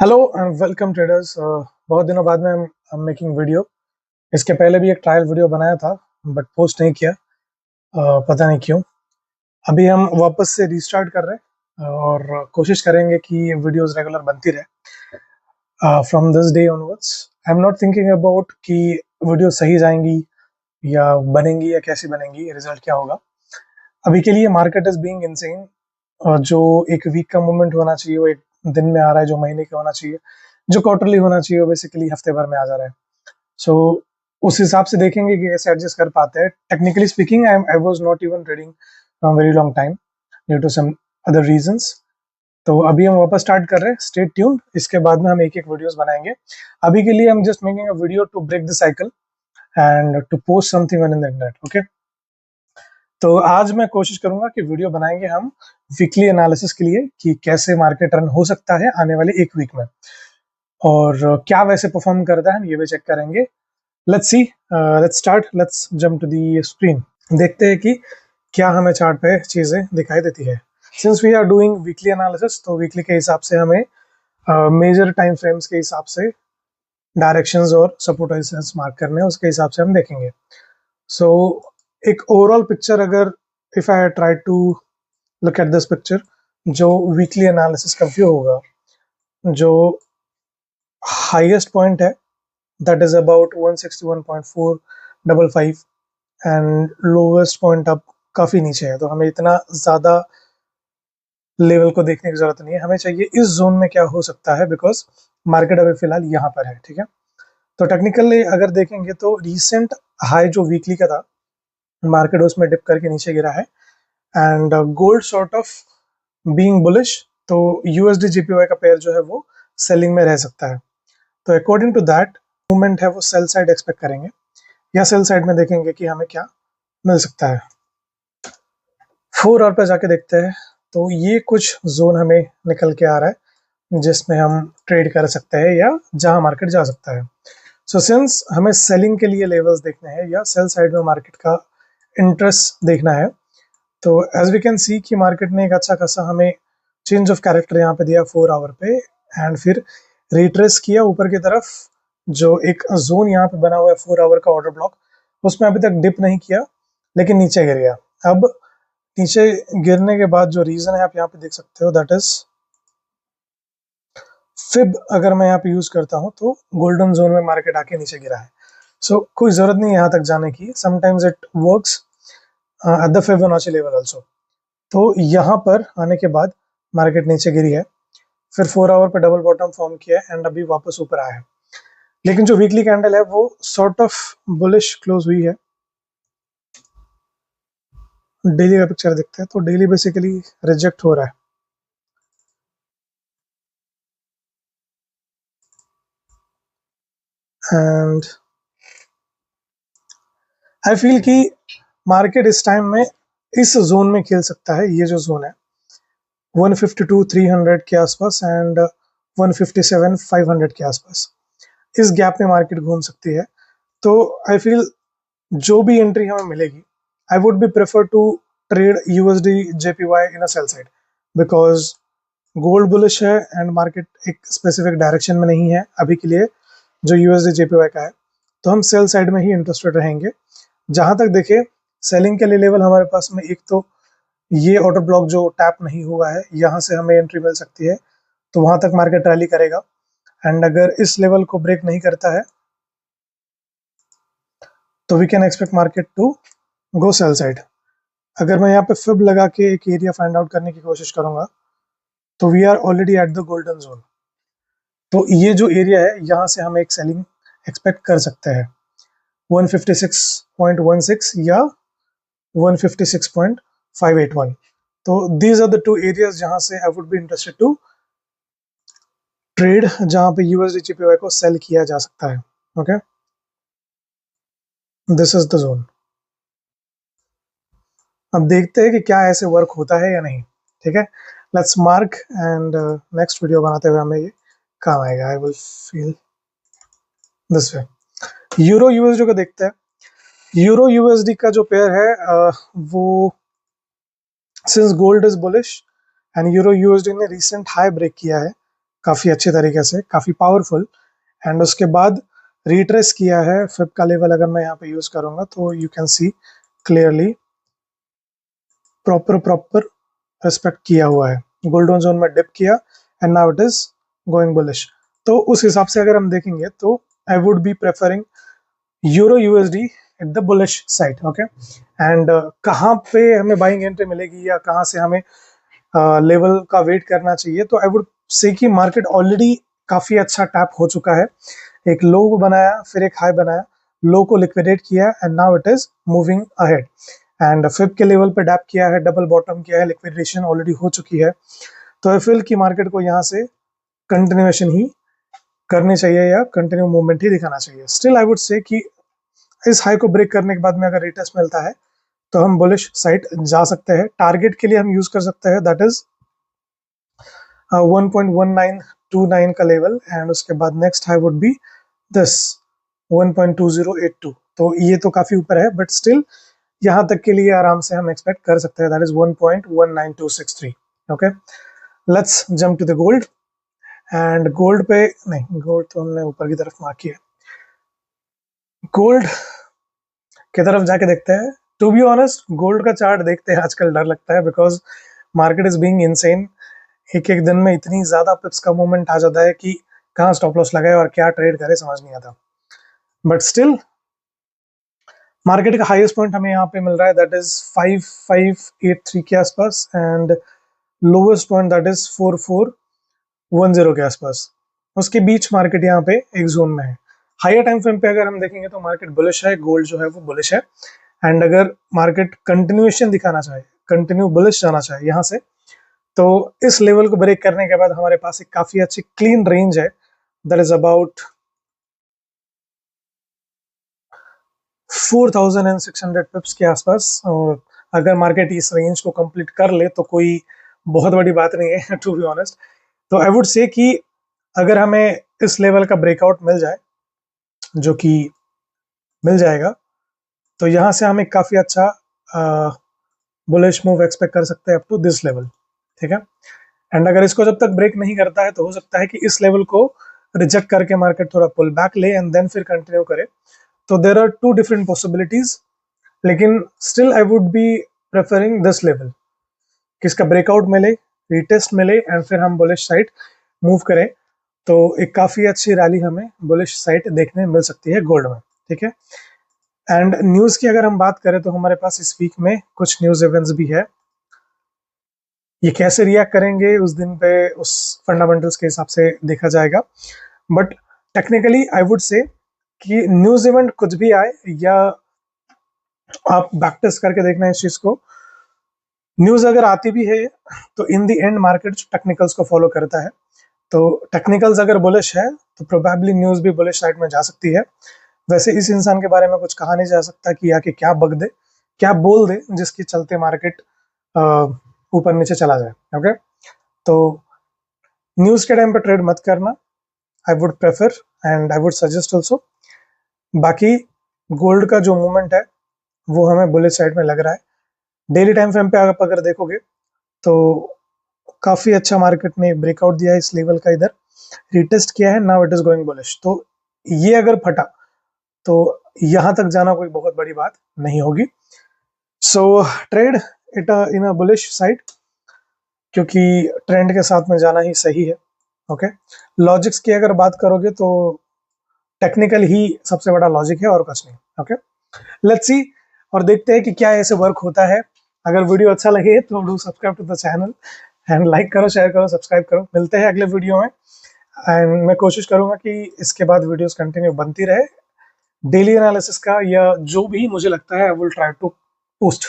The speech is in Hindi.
Hello and welcome traders. बहुत दिनों बाद में I'm मेकिंग वीडियो। इसके पहले भी एक ट्रायल वीडियो बनाया था बट पोस्ट नहीं किया। पता नहीं क्यों। अभी हम वापस से रीस्टार्ट कर रहे हैं और कोशिश करेंगे कि वीडियोस रेगुलर बनती रहे from this day onwards. I am not thinking about कि वीडियो सही जाएंगी या बनेंगी या कैसी बनेंगी, रिजल्ट क्या होगा। अभी के लिए मार्केट इज बीइंग इनसेन। जो एक वीक का मूवमेंट होना चाहिए वो एक दिन में आ रहा है, जो महीने का होना चाहिए, जो क्वार्टरली होना चाहिए वो बेसिकली हफ्ते भर में आ जा रहा है। सो उस हिसाब से देखेंगे कि कैसे एडजस्ट कर पाते हैं। Technically speaking I was not even trading from very long time due to some other reasons. तो अभी हम वापस स्टार्ट कर रहे हैं, स्टे ट्यून। इसके बाद में हम एक एक वीडियोस बनाएंगे। अभी के लिए हम just making a video to break the cycle and to post something on the internet. Okay, तो आज मैं कोशिश करूंगा कि वीडियो बनाएंगे हम वीकली एनालिसिस के लिए कि कैसे मार्केट रन हो सकता है आने वाले एक वीक में, और क्या वैसे परफॉर्म करता है हम ये भी चेक करेंगे। Let's see, let's start, let's jump to the screen. देखते हैं कि क्या हमें चार्ट पे चीजें दिखाई देती है। Since we are doing weekly analysis तो वीकली के हिसाब से हमें मेजर टाइम फ्रेम्स के हिसाब से डायरेक्शंस और सपोर्ट रेजिस्टेंस मार्क करने हैं, उसके हिसाब से हम देखेंगे। सो एक ओवरऑल पिक्चर अगर if I try to look at this picture, जो वीकली एनालिसिस का व्यू होगा, जो हाईएस्ट पॉइंट है that is about 161.455 and lowest point अब काफ़ी नीचे है। तो हमें इतना ज़्यादा लेवल को देखने की ज़रूरत नहीं है, हमें चाहिए इस जोन में क्या हो सकता है, बिकॉज मार्केट अभी फिलहाल यहाँ पर है। ठीक है, तो टेक्निकली अगर देखेंगे तो रिसेंट हाई जो वीकली का था, मार्केट उसमें डिप करके नीचे गिरा है and gold sort of being bullish. तो यूएसडी जीपीवाई का पेयर जो है वो सेलिंग में रह सकता है। तो अकॉर्डिंग टू दैट मूवमेंट है वो सेल साइड एक्सपेक्ट करेंगे, या सेल साइड में देखेंगे कि हमें क्या मिल सकता है। 4 आवर पे जाके देखते हैं। तो ये कुछ जोन हमें निकल के आ रहा है जिसमें हम ट्रेड कर सकते हैं या जहां मार्केट जा सकता है। सो सिंस हमें सेलिंग के लिए लेवल्स देखने हैं या सेल साइड में मार्केट का इंटरेस्ट देखना है, तो एज वी कैन सी कि मार्केट ने एक अच्छा खासा हमें चेंज ऑफ कैरेक्टर यहाँ पे दिया 4 आवर पे, एंड फिर रिट्रेस किया ऊपर की तरफ। जो एक जोन यहाँ पे बना हुआ है 4 आवर का ऑर्डर ब्लॉक, उसमें अभी तक डिप नहीं किया लेकिन नीचे गिर गया। अब नीचे गिरने के बाद जो रीजन है आप यहाँ पे देख सकते हो, दैट इज फिब। अगर मैं यहाँ पे यूज करता हूँ तो गोल्डन जोन में मार्केट आके नीचे गिरा है। सो कोई जरूरत नहीं यहाँ तक जाने की, sometimes it works at the Fibonacci level also. तो यहाँ पर आने के बाद मार्केट नीचे गिरी है, फिर 4 आवर पे डबल बॉटम फॉर्म किया है एंड अभी वापस ऊपर आया है। लेकिन जो वीकली कैंडल है वो सॉर्ट ऑफ बुलिश क्लोज हुई है। डेली का पिक्चर देखते हैं तो डेली बेसिकली रिजेक्ट हो रहा है एंड आई फील कि मार्केट इस टाइम में इस जोन में खेल सकता है। ये जो जोन है 152 300 के आसपास एंड 157 500 के आसपास, इस गैप में मार्केट घूम सकती है। तो आई फील जो भी एंट्री हमें मिलेगी, I would be prefer to trade USD JPY in a sell side, because gold bullish है एंड मार्केट एक स्पेसिफिक डायरेक्शन में नहीं है अभी के लिए जो यूएसडी जेपीवाई का है। तो हम सेल साइड में ही इंटरेस्टेड रहेंगे। जहां तक देखे सेलिंग के लिए लेवल हमारे पास में एक तो ये ऑर्डर ब्लॉक जो टैप नहीं हुआ है, यहाँ से हमें एंट्री मिल सकती है, तो वहां तक मार्केट रैली करेगा। एंड अगर इस लेवल को ब्रेक नहीं करता है तो we can expect market to go sell side. अगर मैं यहाँ पे फिब लगा के एक एरिया फाइंड आउट करने की कोशिश करूंगा तो we are already at the golden zone. तो ये जो एरिया है यहाँ से हम एक सेलिंग एक्सपेक्ट कर सकते हैं 156.16 या 156.581। तो these are the two areas जहां से I would be interested to trade, जहां पे यूएसडी जीपीवाई को सेल किया जा सकता है। Okay, this is the zone. अब देखते हैं कि क्या ऐसे वर्क होता है या नहीं। ठीक है, let's mark and next video बनाते हुए हमें ये काम आएगा। I will feel this way. Euro USD को देखते हैं। यूरो यूएसडी का जो पेयर है वो since gold is bullish and euro USD ने रिसेंट हाई ब्रेक किया है, काफ़ी अच्छी तरीके से, काफ़ी पावरफुल। एंड उसके बाद रिट्रेस किया है फिब का लेवल। अगर मैं यहाँ पे यूज़ करूँगा तो you can see clearly proper respect किया हुआ है। गोल्डन जोन में डिप किया and now it is going bullish. तो उस हिसाब से अगर हम देखेंगे तो आई would be preferring euro USD at the bullish side. Okay, and कहाँ पे हमें बाइंग एंट्री मिलेगी या कहाँ से हमें लेवल का वेट करना चाहिए, तो आई वुड से कि मार्केट ऑलरेडी काफ़ी अच्छा टैप हो चुका है। एक लो बनाया, फिर एक हाई बनाया, लो को लिक्विडेट किया and now it is moving ahead. And fib के लेवल पे डैप किया है, डबल बॉटम किया है, लिक्विडेशन ऑलरेडी हो चुकी है। तो आई फील कि मार्केट को यहाँ से कंटिन्यूएशन ही करनी चाहिए या कंटिन्यू मूवमेंट ही दिखाना चाहिए। स्टिल आई वुड से कि इस हाई को ब्रेक करने के बाद में अगर रिटेस्ट मिलता है तो हम बुलिश साइड जा सकते हैं। टारगेट के लिए हम यूज कर सकते हैं, दैट इज 1.1929 का लेवल एंड उसके बाद next high would be this 1.2082। तो ये तो काफी ऊपर है, बट स्टिल यहाँ तक के लिए आराम से हम एक्सपेक्ट कर सकते हैं, that is 1.19263। Okay, let's jump to the gold. And gold पे नहीं, गोल्ड तो हमने ऊपर की तरफ मार्क किया, गोल्ड की तरफ जाके देखते हैं। टू बी ऑनेस्ट, गोल्ड का चार्ट देखते हैं आजकल डर लगता है, because market is being insane. एक एक दिन में इतनी ज्यादा पिप्स का मूवमेंट आ जाता है कि कहाँ स्टॉप लॉस लगाए और क्या ट्रेड करे समझ नहीं आता। बट स्टिल मार्केट का हाईएस्ट पॉइंट हमें यहाँ पे मिल रहा है, दैट इज 5583 के आसपास and lowest point that is 4410 के आसपास। उसके बीच मार्केट यहाँ पे एक जोन में है। हायर टाइम फ्रेम पे अगर हम देखेंगे तो मार्केट बुलिश है, गोल्ड जो है वो बुलिश है। एंड अगर मार्केट कंटिन्यूएशन दिखाना चाहे, कंटिन्यू बुलिश जाना चाहे यहाँ से, तो इस लेवल को ब्रेक करने के बाद हमारे पास एक काफी अच्छी क्लीन रेंज है, दैट इज अबाउट 4600 पिप्स के आसपास। और अगर मार्केट इस रेंज को कंप्लीट कर ले तो कोई बहुत बड़ी बात नहीं है टू बी ऑनेस्ट। तो आई वुड से कि अगर हमें इस लेवल का ब्रेकआउट मिल जाए, जो कि मिल जाएगा, तो यहाँ से हम एक काफी अच्छा बुलिश मूव एक्सपेक्ट कर सकते हैं अप टू दिस लेवल। ठीक है, एंड अगर इसको जब तक ब्रेक नहीं करता है तो हो सकता है कि इस लेवल को रिजेक्ट करके मार्केट थोड़ा पुल बैक ले एंड देन फिर कंटिन्यू करे। तो there are two different possibilities, लेकिन still I would be preferring this level, किसका ब्रेकआउट मिले, रिटेस्ट मिले एंड फिर हम बुलिश साइड मूव करें, तो एक काफी अच्छी रैली हमें बुलिश साइड देखने मिल सकती है गोल्ड में। ठीक है, एंड न्यूज की अगर हम बात करें तो हमारे पास इस वीक में कुछ न्यूज इवेंट्स भी है। ये कैसे रिएक्ट करेंगे उस दिन पे उस फंडामेंटल्स के हिसाब से देखा जाएगा। But technically I would say कि न्यूज इवेंट कुछ भी आए या आप बैक टेस्ट करके देखना इस चीज को, न्यूज अगर आती भी है तो in the end market technicals को फॉलो करता है। तो टेक्निकल्स अगर बुलिश है तो प्रोबेबली न्यूज भी बुलिश साइड में जा सकती है। वैसे इस इंसान के बारे में कुछ कहा नहीं जा सकता कि आके क्या बग दे, क्या बोल दे जिसके चलते मार्केट ऊपर नीचे चला जाए। ओके, तो न्यूज के टाइम पे ट्रेड मत करना, I would prefer and I would suggest also. बाकी गोल्ड का जो मूवमेंट है वो हमें बुलिश साइड में लग रहा है। डेली टाइम फ्रेम पे आप अगर देखोगे तो काफी अच्छा मार्केट ने ब्रेकआउट दिया है इस लेवल का, इधर रिटेस्ट किया है, now it is going bullish. तो ये अगर फटा तो यहां तक जाना कोई बहुत बड़ी बात नहीं होगी। So trade it in a bullish side, क्योंकि ट्रेंड के साथ में जाना ही सही है। ओके, लॉजिक्स की अगर बात करोगे तो टेक्निकल ही सबसे बड़ा लॉजिक है और कुछ नहीं। ओके, लेट्स सी और देखते हैं कि क्या ऐसे वर्क होता है। अगर वीडियो अच्छा लगे तो do subscribe to the channel and like करो, शेयर करो, सब्सक्राइब करो। मिलते हैं अगले वीडियो में एंड मैं कोशिश करूंगा कि इसके बाद वीडियोस कंटिन्यू बनती रहे डेली एनालिसिस का, या जो भी मुझे लगता है I will try to post.